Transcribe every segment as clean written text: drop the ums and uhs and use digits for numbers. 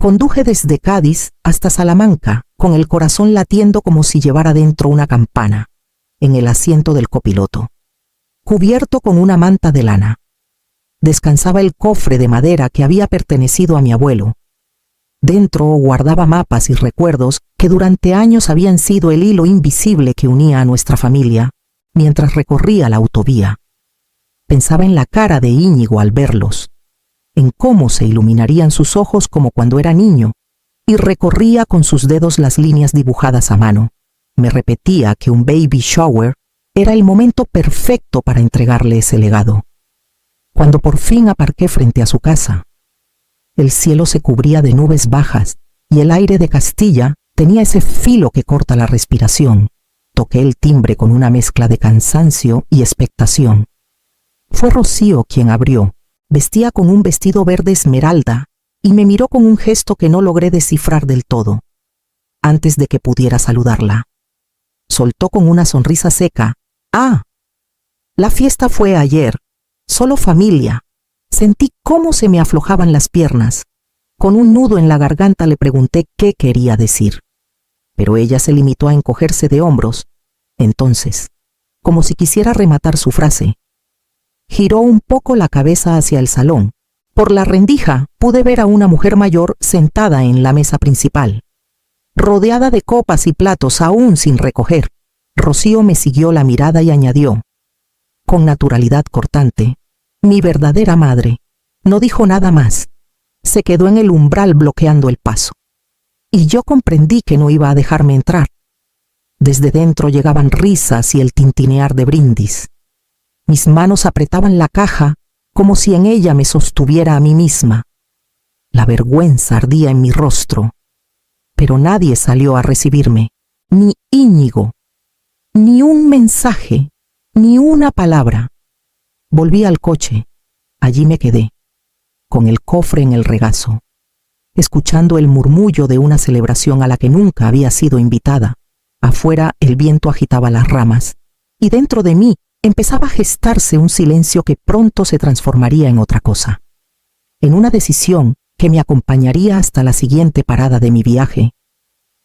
Conduje desde Cádiz hasta Salamanca, con el corazón latiendo como si llevara dentro una campana, en el asiento del copiloto, cubierto con una manta de lana. Descansaba el cofre de madera que había pertenecido a mi abuelo. Dentro guardaba mapas y recuerdos que durante años habían sido el hilo invisible que unía a nuestra familia mientras recorría la autovía. Pensaba en la cara de Íñigo al verlos, en cómo se iluminarían sus ojos como cuando era niño, y recorría con sus dedos las líneas dibujadas a mano. Me repetía que un baby shower era el momento perfecto para entregarle ese legado. Cuando por fin aparqué frente a su casa, el cielo se cubría de nubes bajas y el aire de Castilla tenía ese filo que corta la respiración. Toqué el timbre con una mezcla de cansancio y expectación. Fue Rocío quien abrió. Vestía con un vestido verde esmeralda y me miró con un gesto que no logré descifrar del todo, antes de que pudiera saludarla. Soltó con una sonrisa seca: «Ah, la fiesta fue ayer, solo familia». Sentí cómo se me aflojaban las piernas. Con un nudo en la garganta le pregunté qué quería decir, pero ella se limitó a encogerse de hombros. Entonces, como si quisiera rematar su frase, giró un poco la cabeza hacia el salón. Por la rendija pude ver a una mujer mayor sentada en la mesa principal, rodeada de copas y platos aún sin recoger. Rocío me siguió la mirada y añadió, con naturalidad cortante: «Mi verdadera madre». No dijo nada más. Se quedó en el umbral bloqueando el paso. Y yo comprendí que no iba a dejarme entrar. Desde dentro llegaban risas y el tintinear de brindis. Mis manos apretaban la caja como si en ella me sostuviera a mí misma. La vergüenza ardía en mi rostro, pero nadie salió a recibirme, ni Íñigo, ni un mensaje, ni una palabra. Volví al coche. Allí me quedé, con el cofre en el regazo, escuchando el murmullo de una celebración a la que nunca había sido invitada. Afuera el viento agitaba las ramas, y dentro de mí empezaba a gestarse un silencio que pronto se transformaría en otra cosa, en una decisión que me acompañaría hasta la siguiente parada de mi viaje.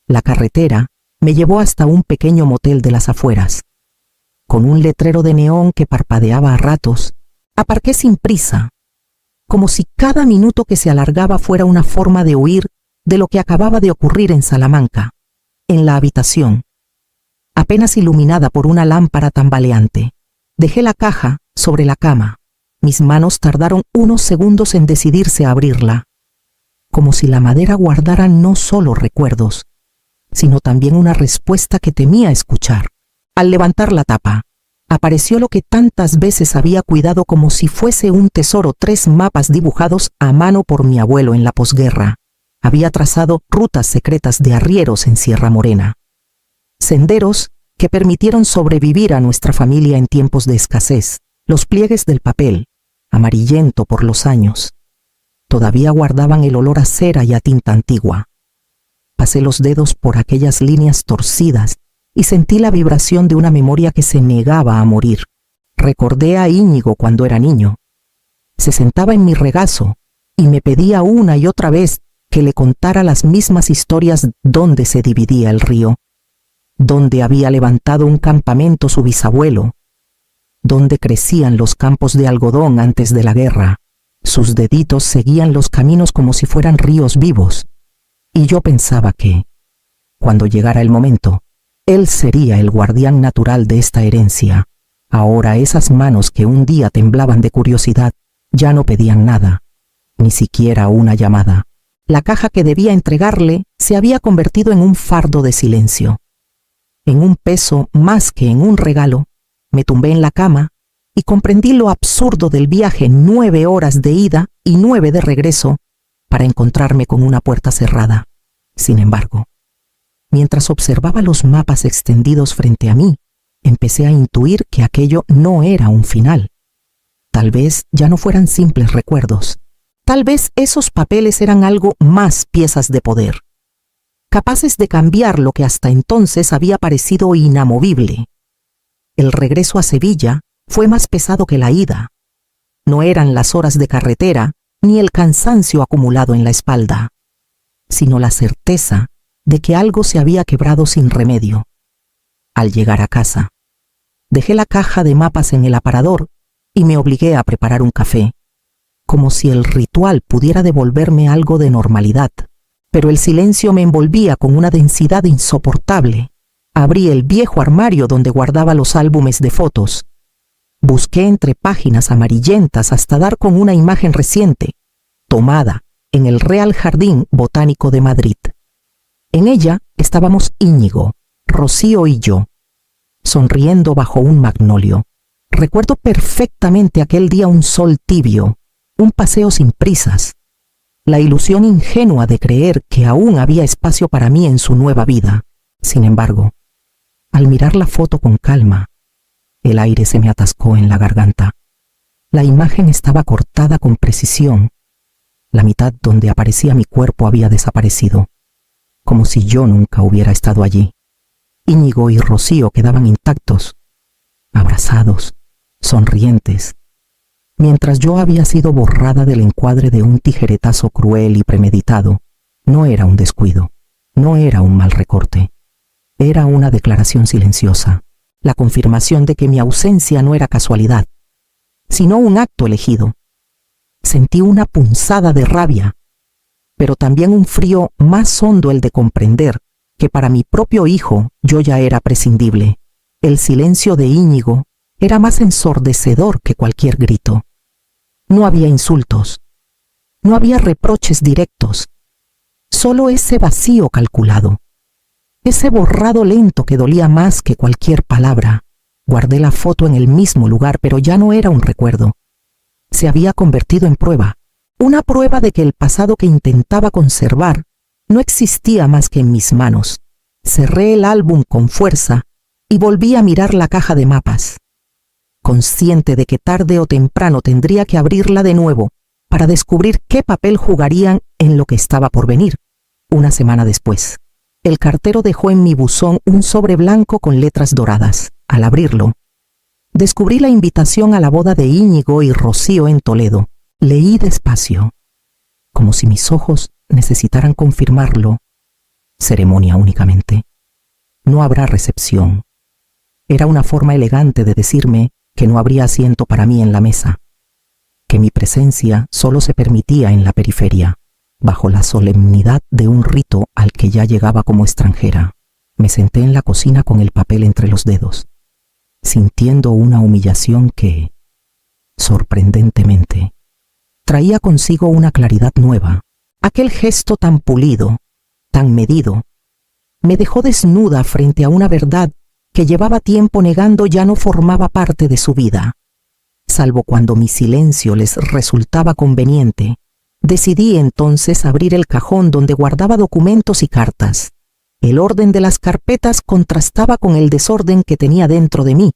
La carretera me llevó hasta un pequeño motel de las afueras. Con un letrero de neón que parpadeaba a ratos, aparqué sin prisa, como si cada minuto que se alargaba fuera una forma de huir de lo que acababa de ocurrir en Salamanca, en la habitación, apenas iluminada por una lámpara tambaleante. Dejé la caja sobre la cama. Mis manos tardaron unos segundos en decidirse a abrirla, como si la madera guardara no solo recuerdos, sino también una respuesta que temía escuchar. Al levantar la tapa, apareció lo que tantas veces había cuidado como si fuese un tesoro: 3 mapas dibujados a mano por mi abuelo en la posguerra. Había trazado rutas secretas de arrieros en Sierra Morena, senderos que permitieron sobrevivir a nuestra familia en tiempos de escasez. Los pliegues del papel, amarillento por los años, todavía guardaban el olor a cera y a tinta antigua. Pasé los dedos por aquellas líneas torcidas y sentí la vibración de una memoria que se negaba a morir. Recordé a Íñigo cuando era niño. Se sentaba en mi regazo y me pedía una y otra vez que le contara las mismas historias: dónde se dividía el río, dónde había levantado un campamento su bisabuelo, dónde crecían los campos de algodón antes de la guerra. Sus deditos seguían los caminos como si fueran ríos vivos, y yo pensaba que, cuando llegara el momento, él sería el guardián natural de esta herencia. Ahora esas manos que un día temblaban de curiosidad ya no pedían nada, ni siquiera una llamada. La caja que debía entregarle se había convertido en un fardo de silencio, en un peso más que en un regalo. Me tumbé en la cama y comprendí lo absurdo del viaje: 9 horas de ida y 9 de regreso para encontrarme con una puerta cerrada. Sin embargo, mientras observaba los mapas extendidos frente a mí, empecé a intuir que aquello no era un final. Tal vez ya no fueran simples recuerdos. Tal vez esos papeles eran algo más: piezas de poder, capaces de cambiar lo que hasta entonces había parecido inamovible. El regreso a Sevilla fue más pesado que la ida. No eran las horas de carretera ni el cansancio acumulado en la espalda. sino la certeza de que algo se había quebrado sin remedio. Al llegar a casa, dejé la caja de mapas en el aparador y me obligué a preparar un café, como si el ritual pudiera devolverme algo de normalidad. Pero el silencio me envolvía con una densidad insoportable. Abrí el viejo armario donde guardaba los álbumes de fotos. Busqué entre páginas amarillentas hasta dar con una imagen reciente, tomada en el Real Jardín Botánico de Madrid. En ella estábamos Íñigo, Rocío y yo, sonriendo bajo un magnolio. Recuerdo perfectamente aquel día, un sol tibio, un paseo sin prisas, la ilusión ingenua de creer que aún había espacio para mí en su nueva vida. Sin embargo, al mirar la foto con calma, el aire se me atascó en la garganta. La imagen estaba cortada con precisión. La mitad donde aparecía mi cuerpo había desaparecido, como si yo nunca hubiera estado allí. Íñigo y Rocío quedaban intactos, abrazados, sonrientes, mientras yo había sido borrada del encuadre de un tijeretazo cruel y premeditado. No era un descuido, no era un mal recorte, era una declaración silenciosa, la confirmación de que mi ausencia no era casualidad, sino un acto elegido. Sentí una punzada de rabia, pero también un frío más hondo, el de comprender que para mi propio hijo yo ya era prescindible. El silencio de Íñigo era más ensordecedor que cualquier grito. No había insultos, no había reproches directos, solo ese vacío calculado, ese borrado lento que dolía más que cualquier palabra. Guardé la foto en el mismo lugar, pero ya no era un recuerdo. Se había convertido en prueba, una prueba de que el pasado que intentaba conservar no existía más que en mis manos. Cerré el álbum con fuerza y volví a mirar la caja de mapas, consciente de que tarde o temprano tendría que abrirla de nuevo para descubrir qué papel jugarían en lo que estaba por venir. Una semana después, el cartero dejó en mi buzón un sobre blanco con letras doradas. Al abrirlo, descubrí la invitación a la boda de Íñigo y Rocío en Toledo. Leí despacio, como si mis ojos necesitaran confirmarlo. Ceremonia únicamente. No habrá recepción. Era una forma elegante de decirme que no habría asiento para mí en la mesa, que mi presencia solo se permitía en la periferia, bajo la solemnidad de un rito al que ya llegaba como extranjera. Me senté en la cocina con el papel entre los dedos, sintiendo una humillación que, sorprendentemente, traía consigo una claridad nueva. Aquel gesto tan pulido, tan medido, me dejó desnuda frente a una verdad que llevaba tiempo negando. Ya no formaba parte de su vida. Salvo cuando mi silencio les resultaba conveniente, decidí entonces abrir el cajón donde guardaba documentos y cartas. El orden de las carpetas contrastaba con el desorden que tenía dentro de mí.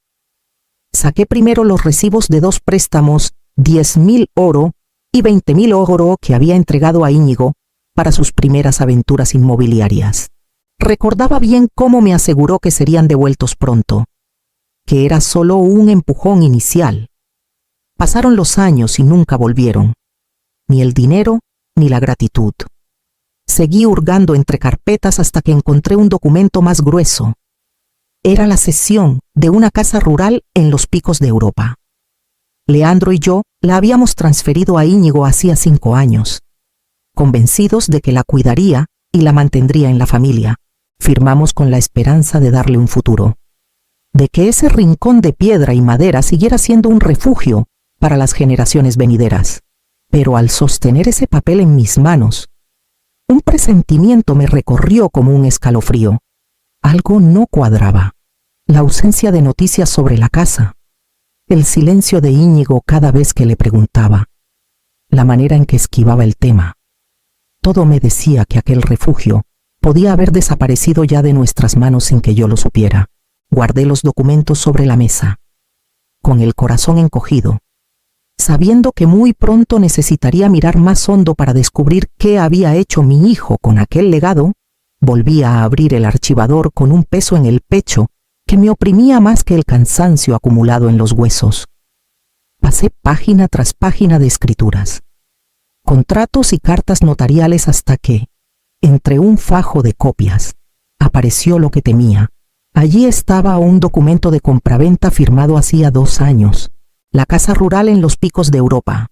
Saqué primero los recibos de 2 préstamos, 10.000 oro y 20.000 oro que había entregado a Íñigo para sus primeras aventuras inmobiliarias. Recordaba bien cómo me aseguró que serían devueltos pronto, que era solo un empujón inicial. Pasaron los años y nunca volvieron, ni el dinero ni la gratitud. Seguí hurgando entre carpetas hasta que encontré un documento más grueso. Era la cesión de una casa rural en los picos de Europa. Leandro y yo la habíamos transferido a Íñigo hacía 5 años, convencidos de que la cuidaría y la mantendría en la familia. Firmamos con la esperanza de darle un futuro, de que ese rincón de piedra y madera siguiera siendo un refugio para las generaciones venideras. Pero al sostener ese papel en mis manos, un presentimiento me recorrió como un escalofrío. Algo no cuadraba. La ausencia de noticias sobre la casa, el silencio de Íñigo cada vez que le preguntaba, la manera en que esquivaba el tema. Todo me decía que aquel refugio podía haber desaparecido ya de nuestras manos sin que yo lo supiera. Guardé los documentos sobre la mesa, con el corazón encogido, sabiendo que muy pronto necesitaría mirar más hondo para descubrir qué había hecho mi hijo con aquel legado. Volví a abrir el archivador con un peso en el pecho que me oprimía más que el cansancio acumulado en los huesos. Pasé página tras página de escrituras, contratos y cartas notariales hasta que, Entre un fajo de copias, apareció lo que temía. Allí estaba un documento de compraventa firmado hacía 2 años. La casa rural en los picos de Europa.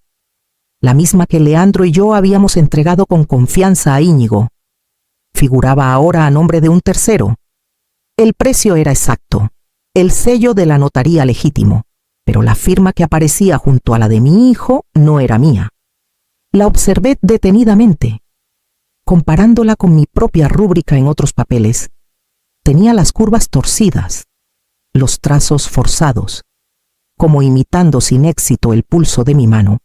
La misma que Leandro y yo habíamos entregado con confianza a Íñigo. Figuraba ahora a nombre de un tercero. El precio era exacto, el sello de la notaría legítimo, pero la firma que aparecía junto a la de mi hijo no era mía. La observé detenidamente. Comparándola con mi propia rúbrica en otros papeles, tenía las curvas torcidas, los trazos forzados, como imitando sin éxito el pulso de mi mano.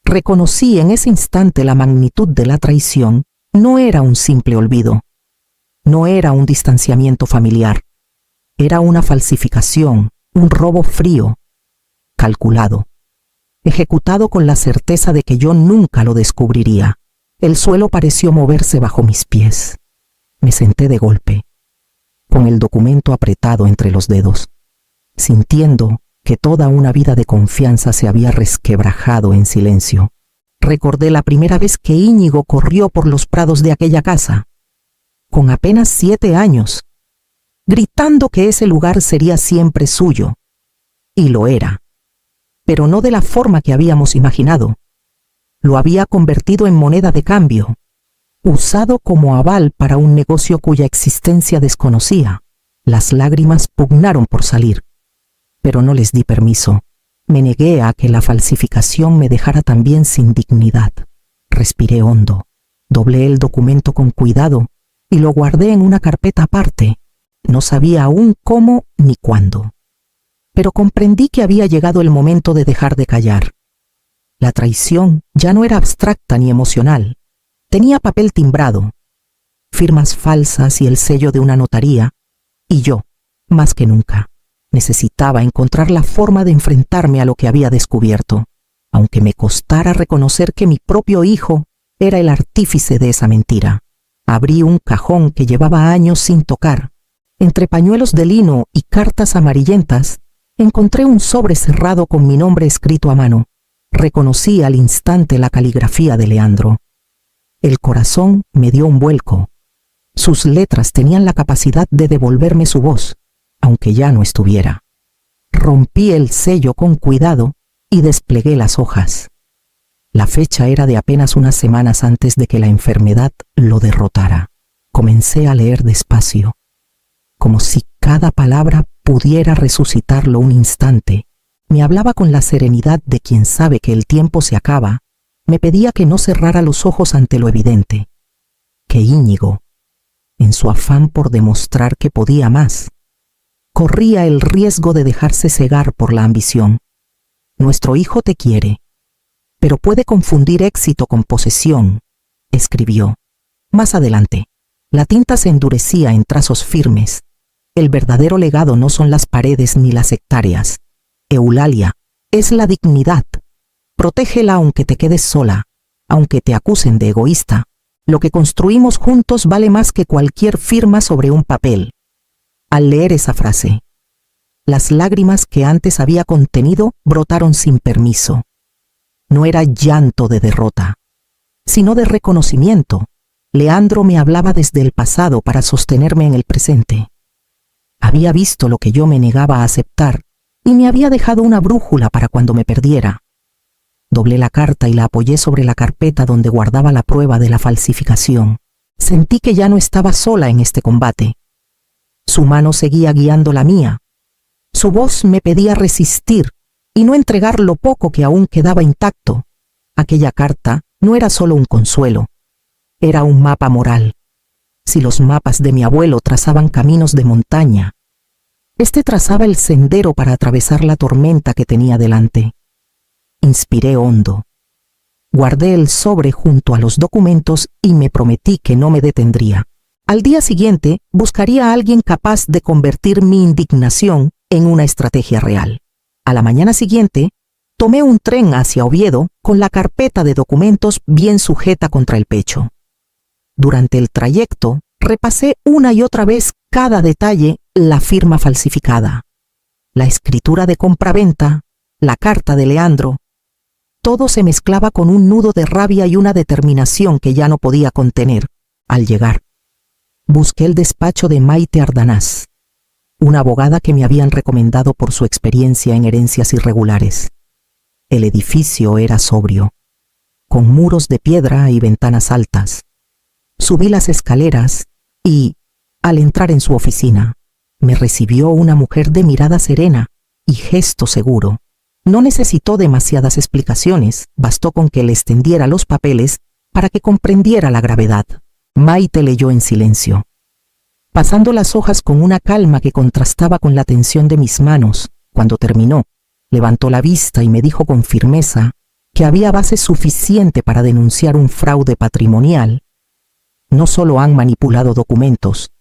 Reconocí en ese instante la magnitud de la traición. No era un simple olvido, no era un distanciamiento familiar, era una falsificación, un robo frío, calculado, ejecutado con la certeza de que yo nunca lo descubriría. El suelo pareció moverse bajo mis pies. Me senté de golpe, con el documento apretado entre los dedos, sintiendo que toda una vida de confianza se había resquebrajado en silencio. Recordé la primera vez que Íñigo corrió por los prados de aquella casa, con apenas 7 años, gritando que ese lugar sería siempre suyo. Y lo era, pero no de la forma que habíamos imaginado. Lo había convertido en moneda de cambio, usado como aval para un negocio cuya existencia desconocía. Las lágrimas pugnaron por salir, pero no les di permiso. Me negué a que la falsificación me dejara también sin dignidad. Respiré hondo, doblé el documento con cuidado y lo guardé en una carpeta aparte. No sabía aún cómo ni cuándo, pero comprendí que había llegado el momento de dejar de callar. La traición ya no era abstracta ni emocional. Tenía papel timbrado, firmas falsas y el sello de una notaría, y yo, más que nunca, necesitaba encontrar la forma de enfrentarme a lo que había descubierto, aunque me costara reconocer que mi propio hijo era el artífice de esa mentira. Abrí un cajón que llevaba años sin tocar. Entre pañuelos de lino y cartas amarillentas, encontré un sobre cerrado con mi nombre escrito a mano. Reconocí al instante la caligrafía de Leandro. El corazón me dio un vuelco. Sus letras tenían la capacidad de devolverme su voz, aunque ya no estuviera. Rompí el sello con cuidado y desplegué las hojas. La fecha era de apenas unas semanas antes de que la enfermedad lo derrotara. Comencé a leer despacio, como si cada palabra pudiera resucitarlo un instante. Me hablaba con la serenidad de quien sabe que el tiempo se acaba. Me pedía que no cerrara los ojos ante lo evidente, que Íñigo, en su afán por demostrar que podía más, corría el riesgo de dejarse cegar por la ambición. Nuestro hijo te quiere, pero puede confundir éxito con posesión, escribió. Más adelante, la tinta se endurecía en trazos firmes. El verdadero legado no son las paredes ni las hectáreas. Eulalia, es la dignidad. Protégela aunque te quedes sola, aunque te acusen de egoísta. Lo que construimos juntos vale más que cualquier firma sobre un papel. Al leer esa frase, las lágrimas que antes había contenido brotaron sin permiso. No era llanto de derrota, sino de reconocimiento. Leandro me hablaba desde el pasado para sostenerme en el presente. Había visto lo que yo me negaba a aceptar y me había dejado una brújula para cuando me perdiera. Doblé la carta y la apoyé sobre la carpeta donde guardaba la prueba de la falsificación. Sentí que ya no estaba sola en este combate. Su mano seguía guiando la mía. Su voz me pedía resistir y no entregar lo poco que aún quedaba intacto. Aquella carta no era solo un consuelo, era un mapa moral. Si los mapas de mi abuelo trazaban caminos de montaña, este trazaba el sendero para atravesar la tormenta que tenía delante. Inspiré hondo. Guardé el sobre junto a los documentos y me prometí que no me detendría. Al día siguiente buscaría a alguien capaz de convertir mi indignación en una estrategia real. A la mañana siguiente, tomé un tren hacia Oviedo con la carpeta de documentos bien sujeta contra el pecho. Durante el trayecto, repasé una y otra vez cada detalle, la firma falsificada, la escritura de compraventa, la carta de Leandro. Todo se mezclaba con un nudo de rabia y una determinación que ya no podía contener. Al llegar, busqué el despacho de Maite Ardanaz, una abogada que me habían recomendado por su experiencia en herencias irregulares. El edificio era sobrio, con muros de piedra y ventanas altas. Subí las escaleras y, al entrar en su oficina, me recibió una mujer de mirada serena y gesto seguro. No necesitó demasiadas explicaciones, bastó con que le extendiera los papeles para que comprendiera la gravedad. Maite leyó en silencio, pasando las hojas con una calma que contrastaba con la tensión de mis manos. Cuando terminó, levantó la vista y me dijo con firmeza que había base suficiente para denunciar un fraude patrimonial. No solo han manipulado documentos,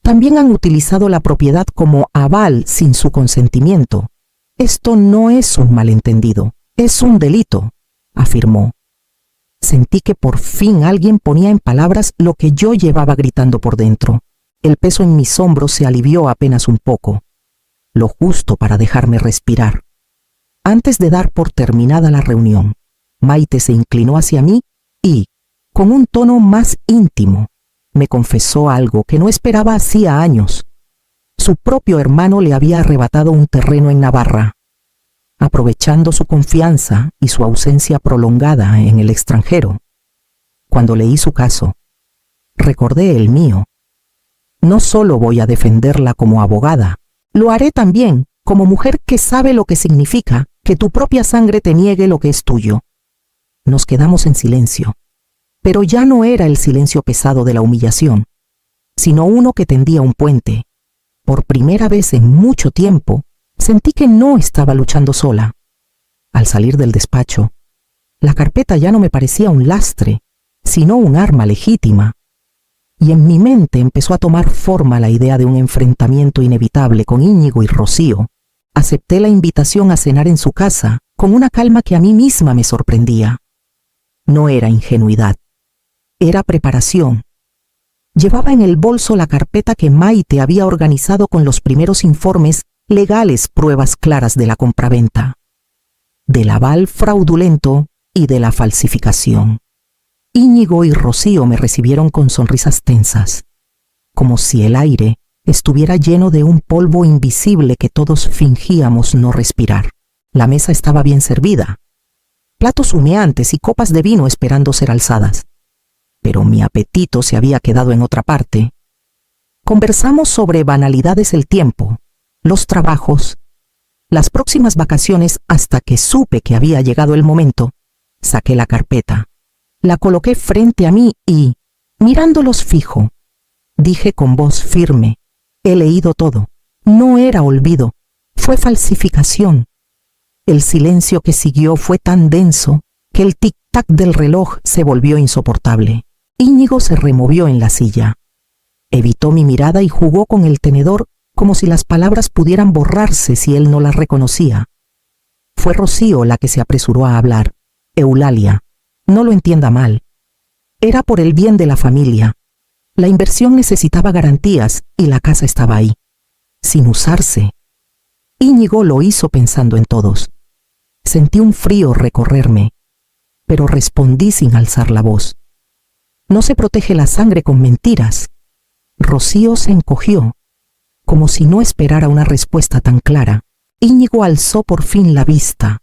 también han utilizado la propiedad como aval sin su consentimiento. Esto no es un malentendido, es un delito, afirmó. Sentí que por fin alguien ponía en palabras lo que yo llevaba gritando por dentro. El peso en mis hombros se alivió apenas un poco, lo justo para dejarme respirar. Antes de dar por terminada la reunión, Maite se inclinó hacia mí y, con un tono más íntimo, me confesó algo que no esperaba hacía años. Su propio hermano le había arrebatado un terreno en Navarra. Aprovechando su confianza y su ausencia prolongada en el extranjero. Cuando leí su caso, recordé el mío. No solo voy a defenderla como abogada, lo haré también como mujer que sabe lo que significa que tu propia sangre te niegue lo que es tuyo. Nos quedamos en silencio, pero ya no era el silencio pesado de la humillación, sino uno que tendía un puente. Por primera vez en mucho tiempo, sentí que no estaba luchando sola. Al salir del despacho, la carpeta ya no me parecía un lastre, sino un arma legítima. Y en mi mente empezó a tomar forma la idea de un enfrentamiento inevitable con Íñigo y Rocío. Acepté la invitación a cenar en su casa con una calma que a mí misma me sorprendía. No era ingenuidad, era preparación. Llevaba en el bolso la carpeta que Maite había organizado con los primeros informes legales, pruebas claras de la compraventa, del aval fraudulento y de la falsificación. Íñigo y Rocío me recibieron con sonrisas tensas, como si el aire estuviera lleno de un polvo invisible que todos fingíamos no respirar. La mesa estaba bien servida, platos humeantes y copas de vino esperando ser alzadas. Pero mi apetito se había quedado en otra parte. Conversamos sobre banalidades el tiempo, los trabajos, las próximas vacaciones hasta que supe que había llegado el momento. Saqué la carpeta, la coloqué frente a mí y, mirándolos fijo, dije con voz firme, he leído todo. No era olvido, fue falsificación. El silencio que siguió fue tan denso que el tic-tac del reloj se volvió insoportable. Íñigo se removió en la silla. Evitó mi mirada y jugó con el tenedor como si las palabras pudieran borrarse si él no las reconocía. Fue Rocío la que se apresuró a hablar. Eulalia, no lo entienda mal. Era por el bien de la familia. La inversión necesitaba garantías y la casa estaba ahí, sin usarse. Íñigo lo hizo pensando en todos. Sentí un frío recorrerme, pero respondí sin alzar la voz. No se protege la sangre con mentiras. Rocío se encogió, como si no esperara una respuesta tan clara. Íñigo alzó por fin la vista,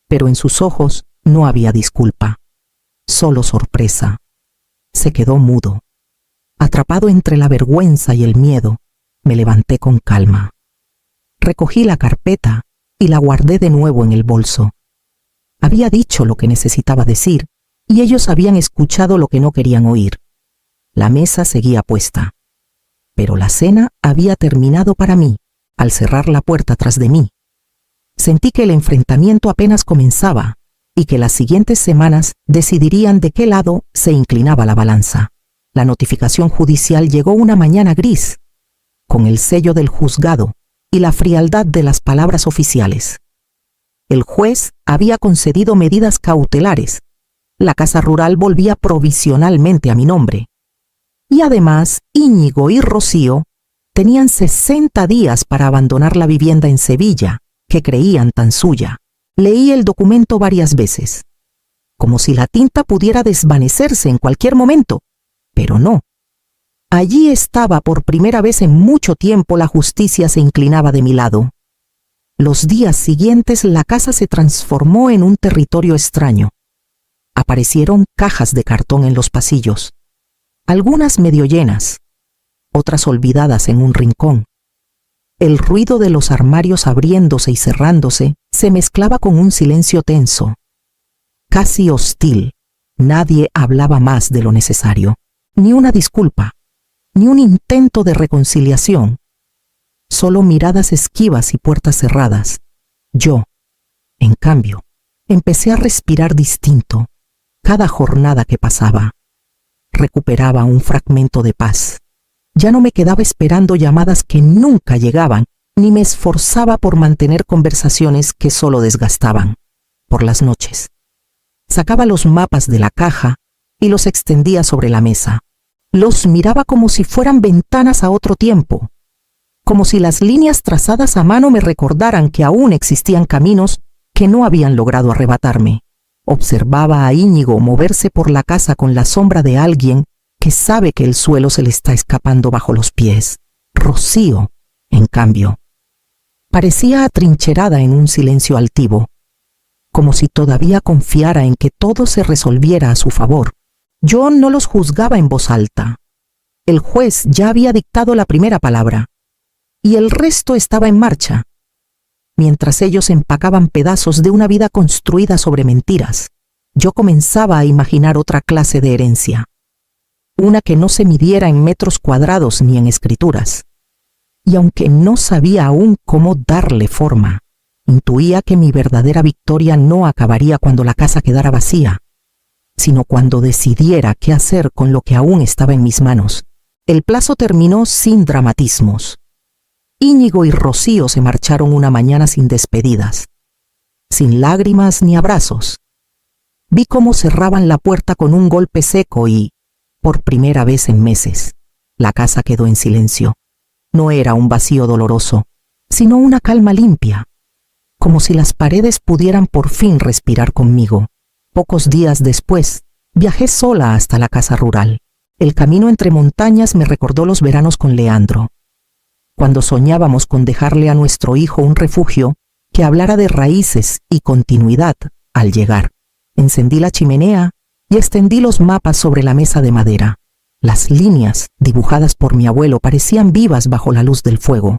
pero en sus ojos no había disculpa, solo sorpresa. Se quedó mudo. Atrapado entre la vergüenza y el miedo, me levanté con calma. Recogí la carpeta y la guardé de nuevo en el bolso. Había dicho lo que necesitaba decir, y ellos habían escuchado lo que no querían oír. La mesa seguía puesta, pero la cena había terminado para mí, al cerrar la puerta tras de mí. Sentí que el enfrentamiento apenas comenzaba y que las siguientes semanas decidirían de qué lado se inclinaba la balanza. La notificación judicial llegó una mañana gris, con el sello del juzgado y la frialdad de las palabras oficiales. El juez había concedido medidas cautelares. La casa rural volvía provisionalmente a mi nombre. Y además, Íñigo y Rocío tenían 60 días para abandonar la vivienda en Sevilla, que creían tan suya. Leí el documento varias veces, como si la tinta pudiera desvanecerse en cualquier momento. Pero no, Allí estaba por primera vez en mucho tiempo. La justicia se inclinaba de mi lado. Los días siguientes la casa se transformó en un territorio extraño. Aparecieron cajas de cartón en los pasillos, algunas medio llenas, otras olvidadas en un rincón. El ruido de los armarios abriéndose y cerrándose se mezclaba con un silencio tenso, casi hostil. Nadie hablaba más de lo necesario, ni una disculpa, ni un intento de reconciliación. Solo miradas esquivas y puertas cerradas. Yo, en cambio, empecé a respirar distinto. Cada jornada que pasaba, recuperaba un fragmento de paz. Ya no me quedaba esperando llamadas que nunca llegaban, ni me esforzaba por mantener conversaciones que solo desgastaban. Por las noches, sacaba los mapas de la caja y los extendía sobre la mesa. Los miraba como si fueran ventanas a otro tiempo, como si las líneas trazadas a mano me recordaran que aún existían caminos que no habían logrado arrebatarme. Observaba a Íñigo moverse por la casa con la sombra de alguien que sabe que el suelo se le está escapando bajo los pies. Rocío, en cambio, parecía atrincherada en un silencio altivo, como si todavía confiara en que todo se resolviera a su favor. Yo no los juzgaba en voz alta. El juez ya había dictado la primera palabra, y el resto estaba en marcha, mientras ellos empacaban pedazos de una vida construida sobre mentiras. Yo comenzaba a imaginar otra clase de herencia, una que no se midiera en metros cuadrados ni en escrituras. Y aunque no sabía aún cómo darle forma, intuía que mi verdadera victoria no acabaría cuando la casa quedara vacía, sino cuando decidiera qué hacer con lo que aún estaba en mis manos. El plazo terminó sin dramatismos. Íñigo y Rocío se marcharon una mañana sin despedidas, sin lágrimas ni abrazos. Vi cómo cerraban la puerta con un golpe seco y, por primera vez en meses, la casa quedó en silencio. No era un vacío doloroso, sino una calma limpia, como si las paredes pudieran por fin respirar conmigo. Pocos días después, viajé sola hasta la casa rural. El camino entre montañas me recordó los veranos con Leandro, cuando soñábamos con dejarle a nuestro hijo un refugio que hablara de raíces y continuidad al llegar. Encendí la chimenea y extendí los mapas sobre la mesa de madera. Las líneas, dibujadas por mi abuelo, parecían vivas bajo la luz del fuego,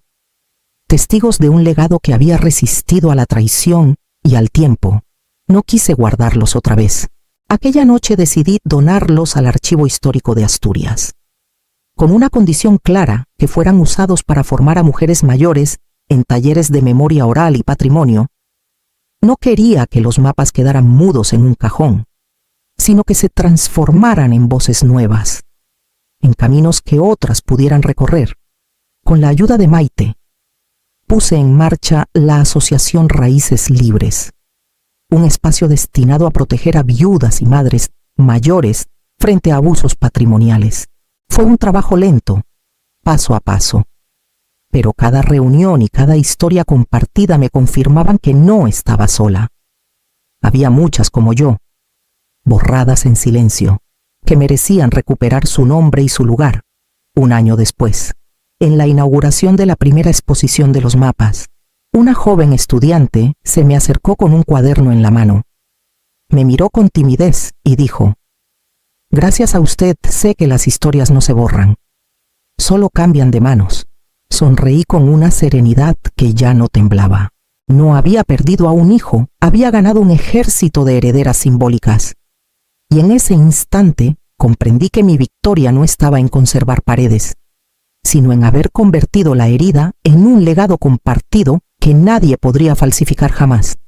testigos de un legado que había resistido a la traición y al tiempo. No quise guardarlos otra vez. Aquella noche decidí donarlos al Archivo Histórico de Asturias, con una condición clara: que fueran usados para formar a mujeres mayores en talleres de memoria oral y patrimonio. No quería que los mapas quedaran mudos en un cajón, sino que se transformaran en voces nuevas, en caminos que otras pudieran recorrer. Con la ayuda de Maite, puse en marcha la Asociación Raíces Libres, un espacio destinado a proteger a viudas y madres mayores frente a abusos patrimoniales. Fue un trabajo lento, paso a paso, pero cada reunión y cada historia compartida me confirmaban que no estaba sola. Había muchas como yo, borradas en silencio, que merecían recuperar su nombre y su lugar. Un año después, en la inauguración de la primera exposición de los mapas, una joven estudiante se me acercó con un cuaderno en la mano. Me miró con timidez y dijo: «Gracias a usted sé que las historias no se borran, solo cambian de manos». Sonreí con una serenidad que ya no temblaba. No había perdido a un hijo, había ganado un ejército de herederas simbólicas. Y en ese instante comprendí que mi victoria no estaba en conservar paredes, sino en haber convertido la herida en un legado compartido que nadie podría falsificar jamás.